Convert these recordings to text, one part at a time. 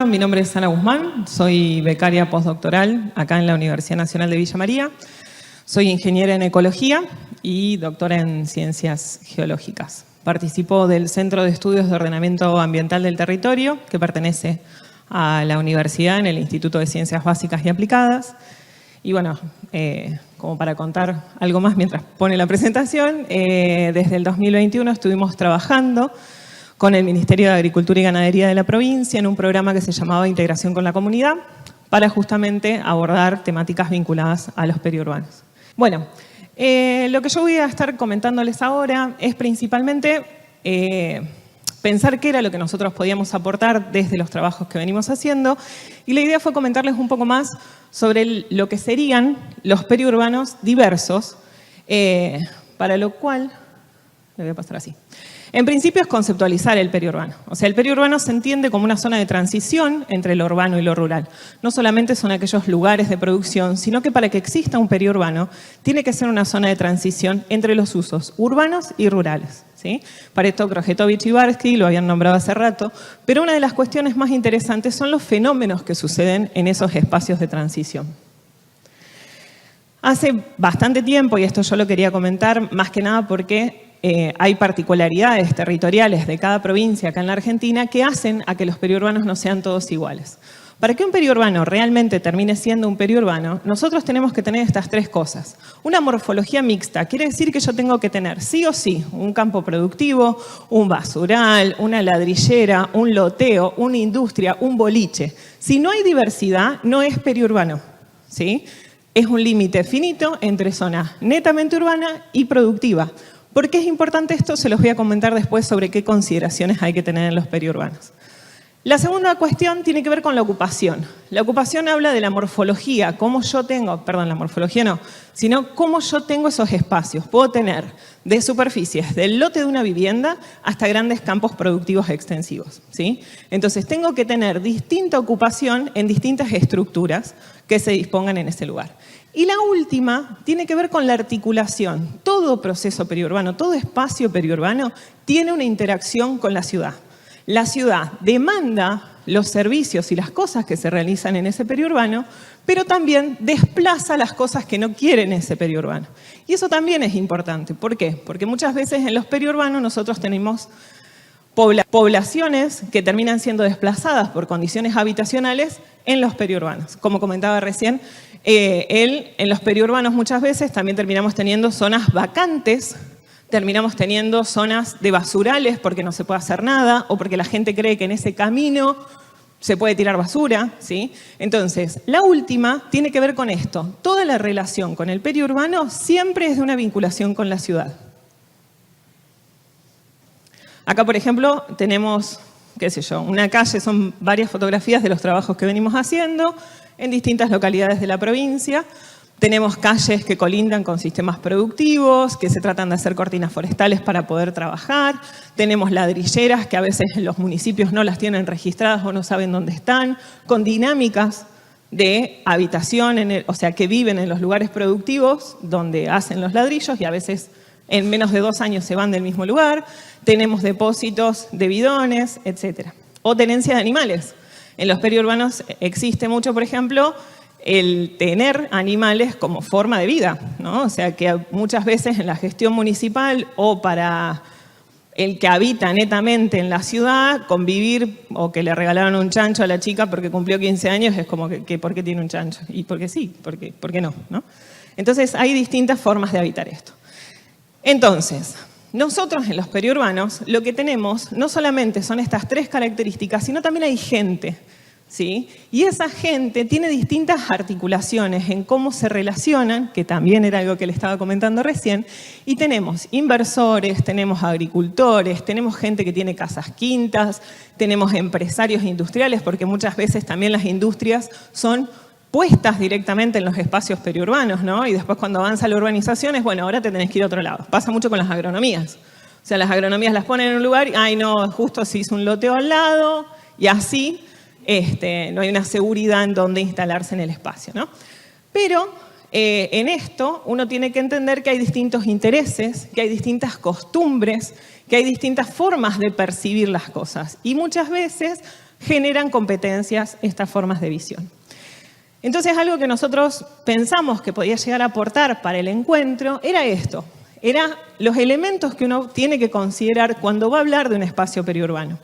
Mi nombre es Ana Guzmán, soy becaria postdoctoral acá en la Universidad Nacional de Villa María. Soy ingeniera en ecología y doctora en ciencias geológicas. Participo del Centro de Estudios de Ordenamiento Ambiental del Territorio, que pertenece a la universidad en el Instituto de Ciencias Básicas y Aplicadas. Y bueno, como para contar algo más mientras pone la presentación, desde el 2021 estuvimos trabajando con el Ministerio de Agricultura y Ganadería de la provincia en un programa que se llamaba Integración con la Comunidad para justamente abordar temáticas vinculadas a los periurbanos. Bueno, lo que yo voy a estar comentándoles ahora es principalmente pensar qué era lo que nosotros podíamos aportar desde los trabajos que venimos haciendo, y la idea fue comentarles un poco más sobre lo que serían los periurbanos diversos, para lo cual, le voy a pasar así. En principio es conceptualizar el periurbano. O sea, el periurbano se entiende como una zona de transición entre lo urbano y lo rural. No solamente son aquellos lugares de producción, sino que para que exista un periurbano tiene que ser una zona de transición entre los usos urbanos y rurales, ¿sí? Pareto, Krojetovich y Barsky lo habían nombrado hace rato, pero una de las cuestiones más interesantes son los fenómenos que suceden en esos espacios de transición. Hace bastante tiempo, y esto yo lo quería comentar más que nada porque hay particularidades territoriales de cada provincia acá en la Argentina que hacen a que los periurbanos no sean todos iguales. Para que un periurbano realmente termine siendo un periurbano, nosotros tenemos que tener estas tres cosas. Una morfología mixta, quiere decir que yo tengo que tener sí o sí un campo productivo, un basural, una ladrillera, un loteo, una industria, un boliche. Si no hay diversidad, no es periurbano, ¿sí? Es un límite finito entre zona netamente urbana y productiva. ¿Por qué es importante esto? Se los voy a comentar después sobre qué consideraciones hay que tener en los periurbanos. La segunda cuestión tiene que ver con la ocupación. La ocupación habla de la morfología, cómo yo tengo, perdón, la morfología no, sino cómo yo tengo esos espacios. Puedo tener de superficies, del lote de una vivienda hasta grandes campos productivos extensivos, ¿sí? Entonces tengo que tener distinta ocupación en distintas estructuras que se dispongan en ese lugar. Y la última tiene que ver con la articulación. Todo proceso periurbano, todo espacio periurbano tiene una interacción con la ciudad. La ciudad demanda los servicios y las cosas que se realizan en ese periurbano, pero también desplaza las cosas que no quieren ese periurbano. Y eso también es importante. ¿Por qué? Porque muchas veces en los periurbanos nosotros tenemos poblaciones que terminan siendo desplazadas por condiciones habitacionales en los periurbanos. Como comentaba recién, en los periurbanos muchas veces también terminamos teniendo zonas vacantes, terminamos teniendo zonas de basurales porque no se puede hacer nada o porque la gente cree que en ese camino se puede tirar basura, ¿sí? Entonces, la última tiene que ver con esto. Toda la relación con el periurbano siempre es de una vinculación con la ciudad. Acá, por ejemplo, tenemos, qué sé yo, una calle, son varias fotografías de los trabajos que venimos haciendo en distintas localidades de la provincia. Tenemos calles que colindan con sistemas productivos, que se tratan de hacer cortinas forestales para poder trabajar. Tenemos ladrilleras que a veces los municipios no las tienen registradas o no saben dónde están, con dinámicas de habitación, o sea, que viven en los lugares productivos donde hacen los ladrillos y a veces en menos de 2 años se van del mismo lugar. Tenemos depósitos de bidones, etc. O tenencia de animales. En los periurbanos existe mucho, por ejemplo, el tener animales como forma de vida, ¿no? O sea, que muchas veces en la gestión municipal o para el que habita netamente en la ciudad, convivir o que le regalaron un chancho a la chica porque cumplió 15 años es como que ¿por qué tiene un chancho? Y porque sí, ¿por qué no? Entonces hay distintas formas de habitar esto. Entonces, nosotros en los periurbanos lo que tenemos no solamente son estas 3 características, sino también hay gente, ¿sí? Y esa gente tiene distintas articulaciones en cómo se relacionan, que también era algo que le estaba comentando recién, y tenemos inversores, tenemos agricultores, tenemos gente que tiene casas quintas, tenemos empresarios industriales, porque muchas veces también las industrias son puestas directamente en los espacios periurbanos, ¿no? Y después cuando avanza la urbanización es, bueno, ahora te tenés que ir a otro lado. Pasa mucho con las agronomías. O sea, las agronomías las ponen en un lugar y, ay no, justo se hizo un loteo al lado y así no hay una seguridad en dónde instalarse en el espacio, ¿no? Pero en esto uno tiene que entender que hay distintos intereses, que hay distintas costumbres, que hay distintas formas de percibir las cosas. Y muchas veces generan competencias estas formas de visión. Entonces, algo que nosotros pensamos que podía llegar a aportar para el encuentro era esto, eran los elementos que uno tiene que considerar cuando va a hablar de un espacio periurbano.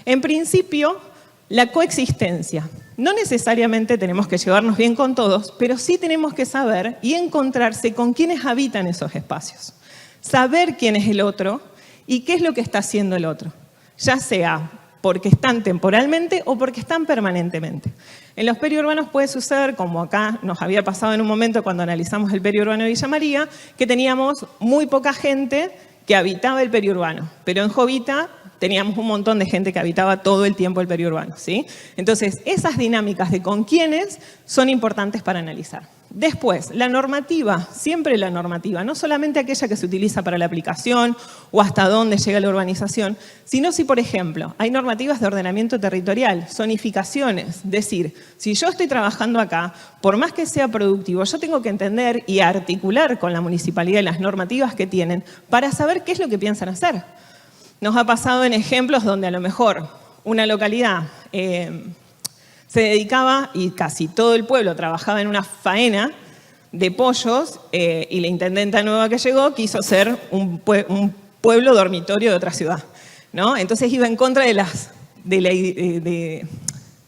En principio, la coexistencia. No necesariamente tenemos que llevarnos bien con todos, pero sí tenemos que saber y encontrarse con quienes habitan esos espacios. Saber quién es el otro y qué es lo que está haciendo el otro, ya sea porque están temporalmente o porque están permanentemente. En los periurbanos puede suceder, como acá nos había pasado en un momento cuando analizamos el periurbano de Villa María, que teníamos muy poca gente que habitaba el periurbano, pero en Jovita teníamos un montón de gente que habitaba todo el tiempo el periurbano, ¿sí? Entonces, esas dinámicas de con quiénes son importantes para analizar. Después, la normativa, siempre la normativa, no solamente aquella que se utiliza para la aplicación o hasta dónde llega la urbanización, sino si, por ejemplo, hay normativas de ordenamiento territorial, zonificaciones, es decir, si yo estoy trabajando acá, por más que sea productivo, yo tengo que entender y articular con la municipalidad y las normativas que tienen para saber qué es lo que piensan hacer. Nos ha pasado en ejemplos donde a lo mejor una localidad se dedicaba, y casi todo el pueblo trabajaba en una faena de pollos, y la intendenta nueva que llegó quiso ser un pueblo dormitorio de otra ciudad, ¿no? Entonces iba en contra de la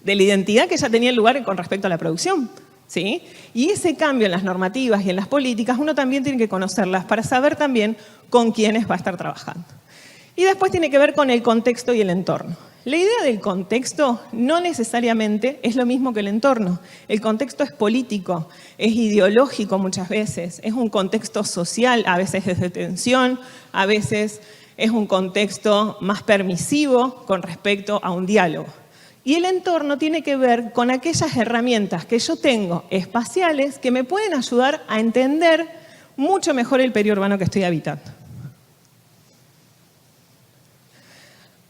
identidad que ya tenía el lugar con respecto a la producción, ¿sí? Y ese cambio en las normativas y en las políticas uno también tiene que conocerlas para saber también con quiénes va a estar trabajando. Y después tiene que ver con el contexto y el entorno. La idea del contexto no necesariamente es lo mismo que el entorno. El contexto es político, es ideológico muchas veces, es un contexto social, a veces es de tensión, a veces es un contexto más permisivo con respecto a un diálogo. Y el entorno tiene que ver con aquellas herramientas que yo tengo espaciales que me pueden ayudar a entender mucho mejor el periurbano que estoy habitando.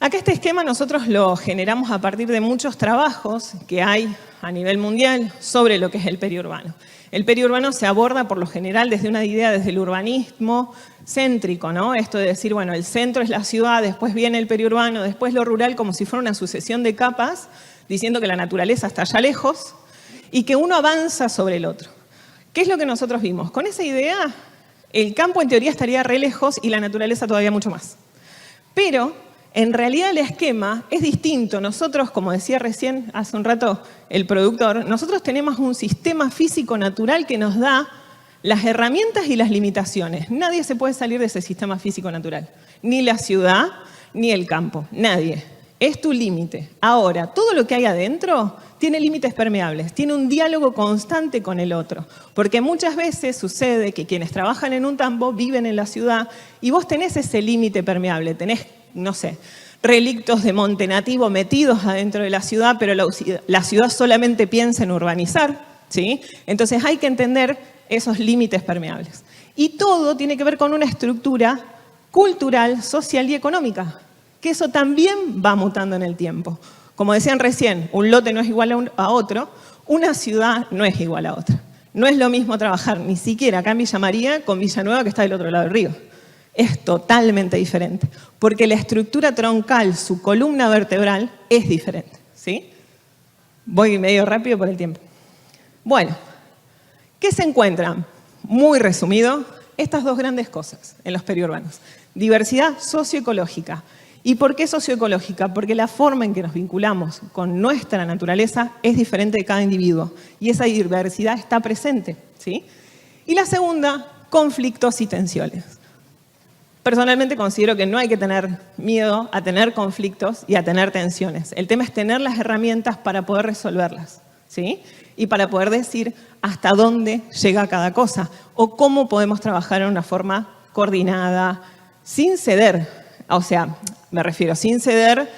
Acá este esquema nosotros lo generamos a partir de muchos trabajos que hay a nivel mundial sobre lo que es el periurbano. El periurbano se aborda por lo general desde una idea, desde el urbanismo céntrico, ¿no? Esto de decir, bueno, el centro es la ciudad, después viene el periurbano, después lo rural, como si fuera una sucesión de capas, diciendo que la naturaleza está allá lejos y que uno avanza sobre el otro. ¿Qué es lo que nosotros vimos? Con esa idea, el campo en teoría estaría re lejos y la naturaleza todavía mucho más. Pero en realidad el esquema es distinto. Nosotros, como decía recién hace un rato el productor, nosotros tenemos un sistema físico natural que nos da las herramientas y las limitaciones. Nadie se puede salir de ese sistema físico natural. Ni la ciudad, ni el campo. Nadie. Es tu límite. Ahora, todo lo que hay adentro tiene límites permeables, tiene un diálogo constante con el otro. Porque muchas veces sucede que quienes trabajan en un tambo viven en la ciudad y vos tenés ese límite permeable, tenés, no sé, relictos de monte nativo metidos adentro de la ciudad, pero la ciudad solamente piensa en urbanizar, ¿sí? Entonces hay que entender esos límites permeables. Y todo tiene que ver con una estructura cultural, social y económica, que eso también va mutando en el tiempo. Como decían recién, un lote no es igual a otro, una ciudad no es igual a otra. No es lo mismo trabajar ni siquiera acá en Villa María con Villanueva, que está del otro lado del río. Es totalmente diferente, porque la estructura troncal, su columna vertebral, es diferente, ¿sí? Voy medio rápido por el tiempo. Bueno, ¿qué se encuentran? Muy resumido, estas dos grandes cosas en los periurbanos. Diversidad socioecológica. ¿Y por qué socioecológica? Porque la forma en que nos vinculamos con nuestra naturaleza es diferente de cada individuo y esa diversidad está presente, ¿sí? Y la segunda, conflictos y tensiones. Personalmente considero que no hay que tener miedo a tener conflictos y a tener tensiones. El tema es tener las herramientas para poder resolverlas, ¿sí? Y para poder decir hasta dónde llega cada cosa o cómo podemos trabajar en una forma coordinada, sin ceder. O sea, me refiero sin ceder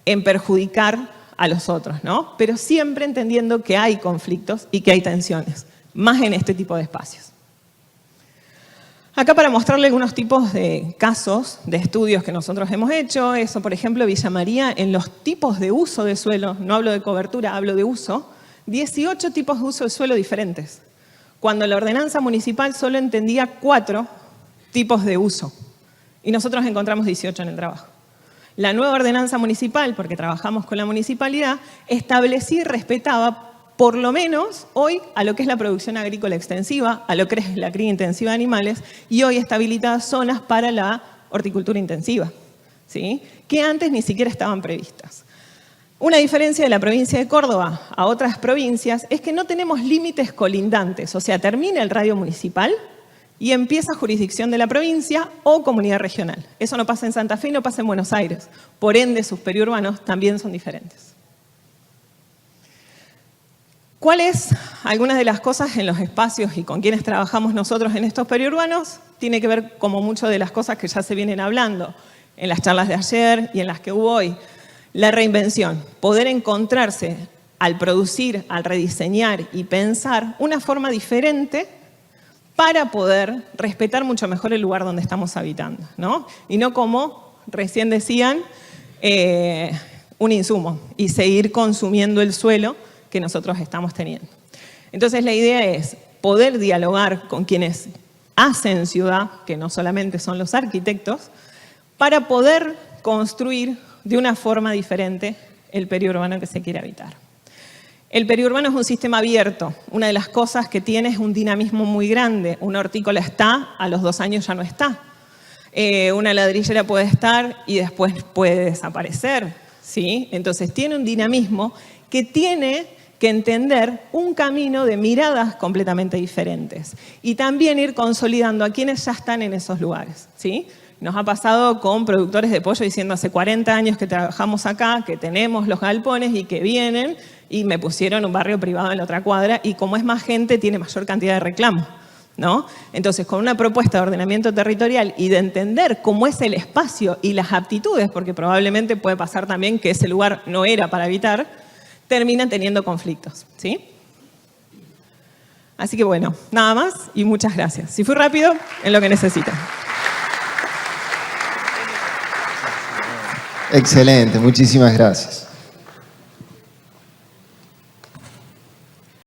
en perjudicar a los otros, ¿no? Pero siempre entendiendo que hay conflictos y que hay tensiones, más en este tipo de espacios. Acá para mostrarle algunos tipos de casos, de estudios que nosotros hemos hecho, eso por ejemplo Villa María en los tipos de uso de suelo, no hablo de cobertura, hablo de uso, 18 tipos de uso de suelo diferentes, cuando la ordenanza municipal solo entendía 4 tipos de uso y nosotros encontramos 18 en el trabajo. La nueva ordenanza municipal, porque trabajamos con la municipalidad, establecía y respetaba por lo menos hoy a lo que es la producción agrícola extensiva, a lo que es la cría intensiva de animales, y hoy está habilitadas zonas para la horticultura intensiva, ¿sí? Que antes ni siquiera estaban previstas. Una diferencia de la provincia de Córdoba a otras provincias es que no tenemos límites colindantes, o sea, termina el radio municipal y empieza jurisdicción de la provincia o comunidad regional. Eso no pasa en Santa Fe y no pasa en Buenos Aires. Por ende, sus periurbanos también son diferentes. ¿Cuáles algunas de las cosas en los espacios y con quienes trabajamos nosotros en estos periurbanos? Tiene que ver como mucho de las cosas que ya se vienen hablando en las charlas de ayer y en las que hubo hoy. La reinvención, poder encontrarse al producir, al rediseñar y pensar una forma diferente para poder respetar mucho mejor el lugar donde estamos habitando, ¿no? Y no como recién decían, un insumo y seguir consumiendo el suelo que nosotros estamos teniendo. Entonces la idea es poder dialogar con quienes hacen ciudad, que no solamente son los arquitectos, para poder construir de una forma diferente el periurbano que se quiere habitar. El periurbano es un sistema abierto. Una de las cosas que tiene es un dinamismo muy grande. Una hortícola está, a los 2 años ya no está. Una ladrillera puede estar y después puede desaparecer, ¿sí? Entonces tiene un dinamismo que tiene que entender un camino de miradas completamente diferentes y también ir consolidando a quienes ya están en esos lugares, ¿sí? Nos ha pasado con productores de pollo diciendo hace 40 años que trabajamos acá, que tenemos los galpones y que vienen y me pusieron un barrio privado en la otra cuadra y como es más gente tiene mayor cantidad de reclamos, ¿no? Entonces con una propuesta de ordenamiento territorial y de entender cómo es el espacio y las aptitudes, porque probablemente puede pasar también que ese lugar no era para habitar, terminan teniendo conflictos, ¿sí? Así que bueno, nada más y muchas gracias. Si fui rápido, en lo que necesiten. Excelente, muchísimas gracias.